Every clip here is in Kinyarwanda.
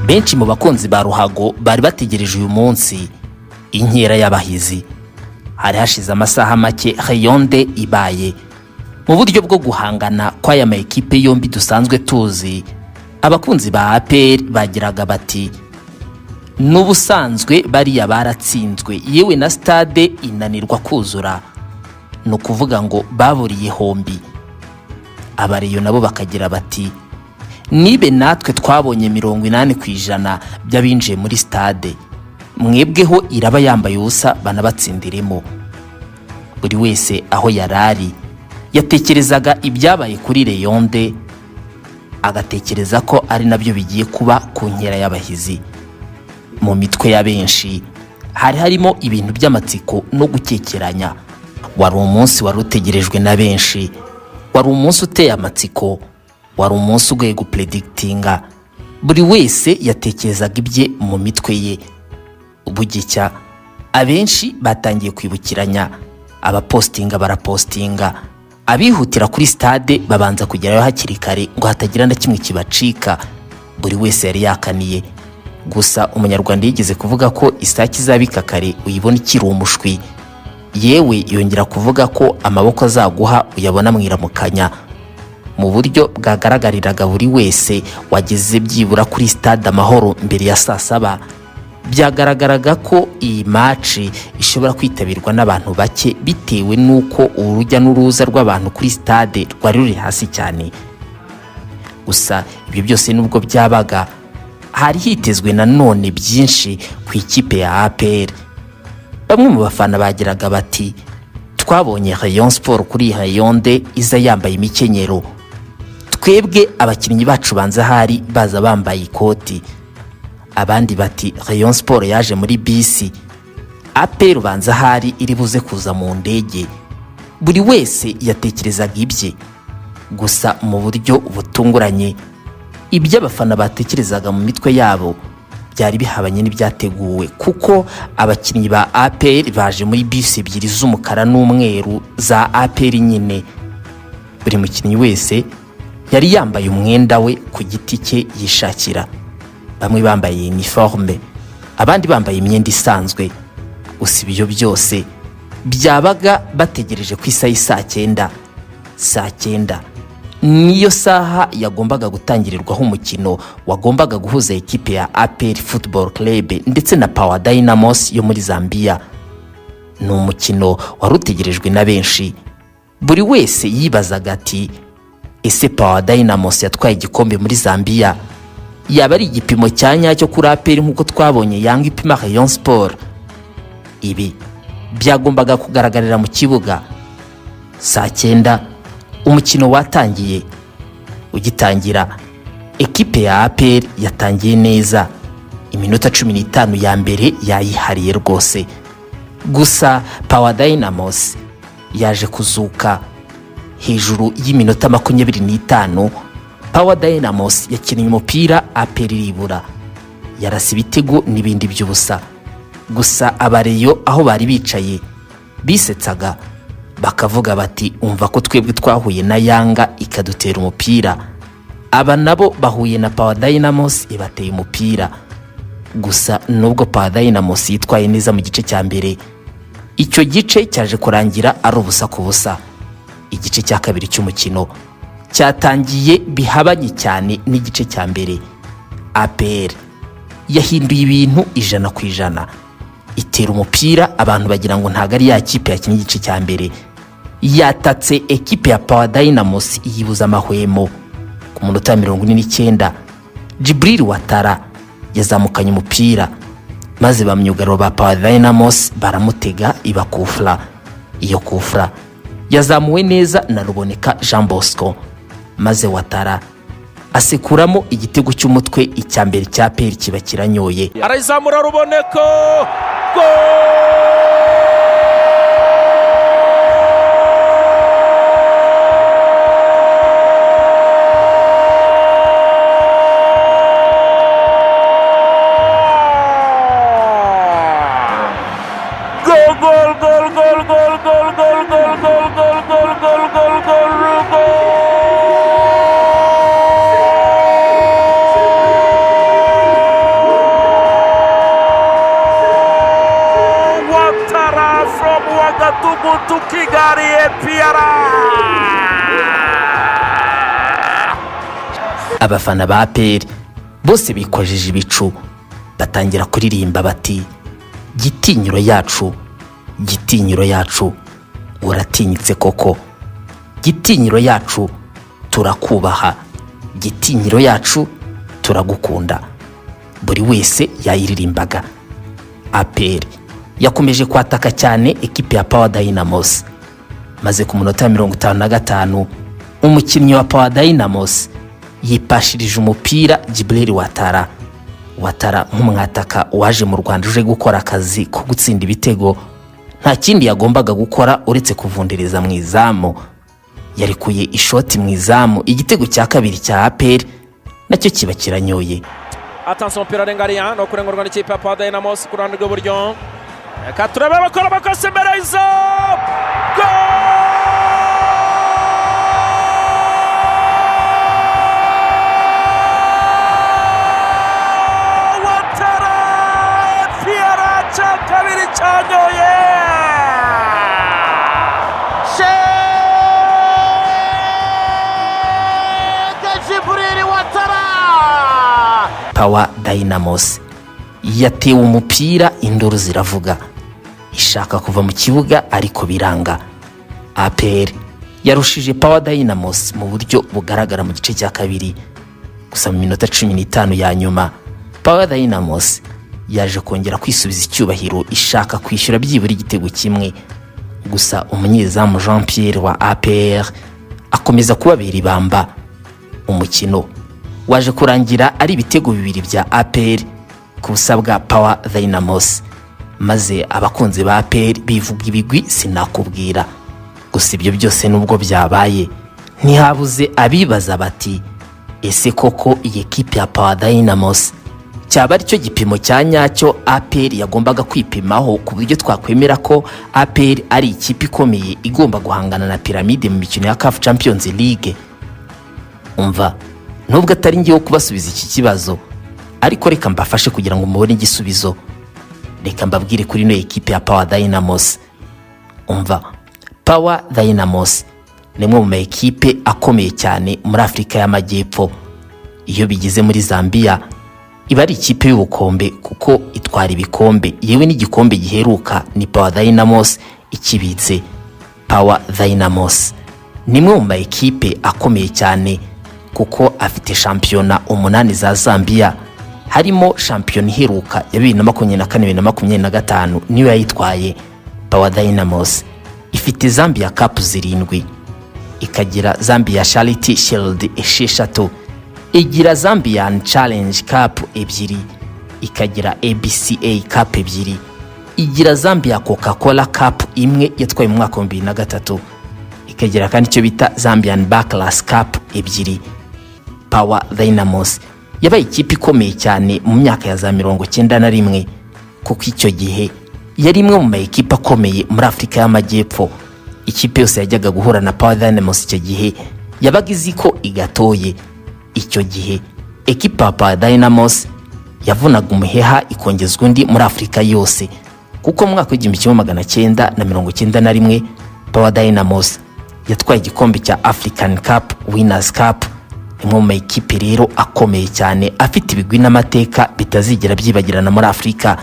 benshi mu bakunzi ba ruhago bari bategereje uyu munsi inkera y'abahizi. Hari hashize amasaha make Rayonde ibaye. Mu buryo bwo guhangana kw'aya ma ekipe yombi dusanzwe tuzi, abakunzi ba APR bagiraga bati n'ubusanzwe bariya baratsinzwe yewe na stade inanirwa kuzura, no kuvuga ngo baburiye hombi. Abariyo nabo bakagira bati nibe natwe twabonye 80% by'abinjiye muri stade, mwebweho iraba yambaye ubusa banabatsindiremo. Buri wese aho yarari yatekerezaga ibyabaye kuri Rayonde, agatekereza ko ari nabyo bigiye kuba ku nkera y'abahizi. Mu mitwe ya benshi hari harimo ibintu by'amatsiko no gukekeranya. Wari umunsi wari utegerejwe na benshi, wari umunsi uteye amatsiko, wari umunsi ugoye gupredictinga. Buri wese yatekerezaga ibye mu mitwe ye. Ubugicya abenshi batangiye kwibukiranya, abapostinga barapostinga, abihutira kuri stade babanza kugerayo hakiri kare ngo hatagira na kimwe kibacika. Buri wese yari yakaniye. Gusa umunyarwanda yigeze kuvuga ko isaki zabika kare uyibona ikiri umushwi. Yewe yongera kuvuga ko amaboko azaguha uyabona mwiramukanya. Mu buryo bwagaragariraga buri wese wageze byibura kuri stade Amahoro mbere ya saa 7, byagaragaraga ko iyi match ishobora kwitabirwa n'abantu bake bitewe nuko urujya n'uruza rw'abantu kuri stade rwari ruri hasi cyane. Gusa ibyo byose nubwo byabaga, hari hitezwe na none byinshi ku ikipe ya APR. Bamwe mu bafana bagiraga bati twabonye Rayon Sport kuri Rayonde iza yambaye imikenyero, twebwe abakinnyi bacu banza hari baza bambaye ikoti. Abandi bati Rayon Sport yaje muri bisi, APR banza hari iri buze kuza mu ndege. Buri wese yatekerezaga ibye. Gusa mu buryo butunguranye, ibyo abafana batekerezaga mu mitwe yabo byari bihabanye n'ibyateguwe, kuko abakinnyi ba APR baje muri bisi ebyiri z'umukara n'umweru za APR nyine. Buri mukinnyi wese yari yambaye umwenda we ku giti cye yishakira. Bamwe bambaye uniforme, abandi bambaye imyenda isanzwe. Gusa ibyo byose byabaga bategereje ku isaha 9. Saa 9 niyo saha yagombaga gutangirirwaho umukino wagombaga guhuza ekipe ya APR Football Club ndetse na Power Dynamos yo muri Zambia. Ni umukino warutegerejwe na benshi. Buri wese yibazaga ati ese Power Dynamos yatwaye igikombe muri Zambia yaba ari igipimo cya nyacyo kuri APR nk'uko twabonye Yanga ipima Rayon Sport? Ibi byagombaga kugaragarira mu kibuga. Saa 9 umukino watangiye. Ugitangira, ekipe ya APR yatangiye neza. Iminota 15 ya mbere yayihariye rwose. Gusa Power Dynamos yaje kuzuka. Hejuru y'iminota 25 Power Dynamos yakinnye umupira, APR iribura. Yarasa ibitego n'ibindi by'ubusa. Gusa abareyo aho bari bicaye bisetsaga, bakavuga bati umva ko twebwe twahuye na Yanga ikadutera umupira, aba nabo bahuye na Power Dynamos ibateye umupira. Gusa nubwo Power Dynamos yitwaye neza mu gice cya mbere, icyo gice cyaje kurangira ari ubusa ku busa. Igice cya kabiri cy'umukino cyatangiye bihabanye cyane n'igice cya mbere. APR yahinduye ibintu 100%. Itera umupira abantu bagira ngo ntago ari ya kipe yakinnye igice cya mbere. Yatatse ekipe ya Power Dynamos yibuza amahwemo. Ku munota 49 Jibril Watara yazamukanye umupira, maze bamyugaro ba Power Dynamos baramutega ibakufra. Iyo kufra yazamuwe neza na Ruboneka Jean Bosco, maze Watara asekuramo igitego cy'umutwe icya mbere cya APR kiba kiranyoye. Arayizamura Ruboneka, gol! tukigari epiara. abafana ba APR bose bikojeje ibicu batangira kuririmba bati gitinyiro yacu, gitinyiro yacu, uratinyitse koko, gitinyiro yacu turakubaha, gitinyiro yacu turagukunda. Buri wese yayiririmbaga. APR yakomeje kwataka cyane ekipe ya Power Dynamos, maze ku munota 55 umukinnyi wa Power Dynamos yipashirije umupira Djibril Watara nk'umwataka waje mu Rwanda uje gukora akazi ko gutsinda ibitego. Nta kindi yagombaga gukora uretse kuvundereza mu izamu. Yarikuye ishoti mu izamu, igitego cya kabiri cya APR nacyo kiba kiranyoye. Attention umupira arenga no kurengurwa n'ikipe ya Power Dynamos ku ruhande rw'iburyo. Reka turebe bakora bakose imbere y'izamu. kabiri cyanyoye Djibril Watara. Power Dynamos yatewe umupira, induru ziravuga, ishaka kuva mu kibuga ariko biranga. APR yarushije Power Dynamos mu buryo bugaragara mu gice cya kabiri. Gusa mu minota 15 ya nyuma Power Dynamos yaje kongera kwisubiza icyubahiro, ishaka kwishyura byibura igitego kimwe. Gusa umunyezamu Jean Pierre wa APR akomeza kubabera ibamba. Umukino waje kurangira ari ibitego bibiri bya APR ku busa bwa Power Dynamos, maze abakunzi ba APR bivuga ibigwi sinakubwira. Gusa ibyo byose nubwo byabaye ntihabuze abibaza bati ese koko iyi ekipe ya Power Dynamos cyaba ari cyo gipimo cya nyacyo APR yagombaga kwipimaho ku buryo twakwemera ko APR ari ikipe ikomeye igomba guhangana na Pyramide mu mikino ya CAF Champions League? Umva, nubwo atari ngiye kubasubiza iki kibazo, ariko reka mbafashe kugira ngo mubone igisubizo. Reka mbabwire kuri no ekipe ya Power Dynamos. Umva, Power Dynamos ni mwe mu ekipe akomeye cyane muri Afrika y'Amajyepfo. Iyo bigeze muri Zambia iba ari ikipe y'ubukombe kuko itwara ibikombe, yewe n'igikombe giheruka ni Power Dynamos ikibitse. Power Dynamos ni mwe mu ekipe akomeye cyane kuko afite shampiyona 8 za Zambia, harimo shampiyona iheruka ya 2024-2025 niyo yayitwaye. Power Dynamos ifite Zambia Cup 7, ikagira Zambia Charity Shield 6, igira Zambian Challenge Cup 2, ikagira ABCA Cup 2, igira Zambia Coca-Cola Cup 1 yatwaye mu mwaka wa 2003, ikagira kandi cyo bita Zambian Backlash Cup 2. Power Dynamos yabaye ikipe ikomeye cyane mu myaka ya za 91 kuko icyo gihe yari imwe mu ekipe akomeye muri Afrika y'Amajyepfo. Ikipe yose yajyaga guhura na Power Dynamos icyo gihe yabaga izi ko igatoye. Icyo gihe ekipe ya Power Dynamos yavunaga umuheha ikongezwa undi muri Afrika yose, kuko mu mwaka wa 1991 Power Dynamos yatwaye igikombe cya African Cup Winners Cup. Imwe mu ekipe rero akomeye cyane afite ibigwi n'amateka bitazigera byibagirana muri Afrika.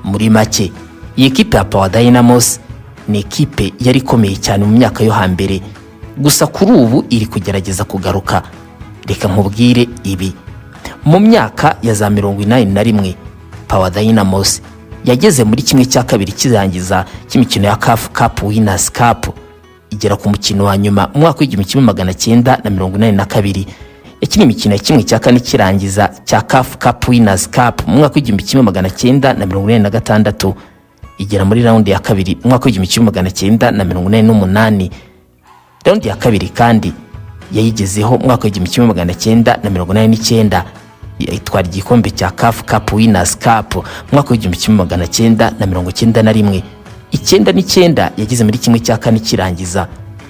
Muri make iyi ekipe ya Power Dynamos ni ekipe yari ikomeye cyane mu myaka yo hambere, gusa kuri ubu iri kugerageza kugaruka. Reka nkubwire ibi, mu myaka ya za 81 Power Dynamos yageze muri kimwe cya kabiri kirangiza cy'imikino ya CAF Cup Winners Cup, igera ku mukino wa nyuma mu mwaka wa 1982. Yakina imikino ya kimwe cya kane kirangiza cya CAF Cup Winners Cup mu mwaka wa 1986, igera muri round ya kabiri mu mwaka wa 1988. Round ya kabiri kandi yayigezeho mu mwaka wa 1989, yitwara igikombe cya CAF Cup Winners Cup mu mwaka wa 1991. 9 yageze muri kimwe cya kane kirangiza,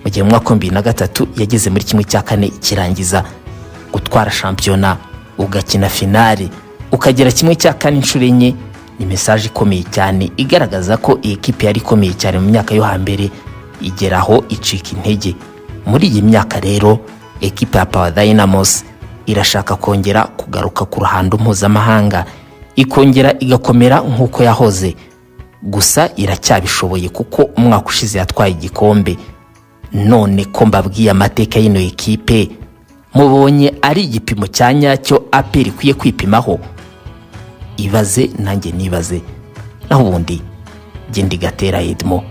mu gihe mu mwaka wa 2003 yageze muri kimwe cya kane kirangiza. Gutwara shampiyona, ugakina finale, ukagera kimwe cya kane inshuro enye ni message ikomeye cyane igaragaza ko iyi ekipe yari ikomeye cyane mu myaka yo hambere. igeraho icika intege. Muri iyi myaka rero ekipa ya Power Dynamos irashaka kongera kugaruka ku ruhando mpuzamahanga, ikongera igakomera nk'uko yahoze. Gusa iracyabishoboye kuko umwaka ushize yatwaye igikombe. None ko mbabwiye amateka y'ino ekipe, mubonye ari igipimo cya nyacyo APR ikwiye kwipimaho? Ibaze nanjye nibaze. Naho ubundi Gatera Edmo.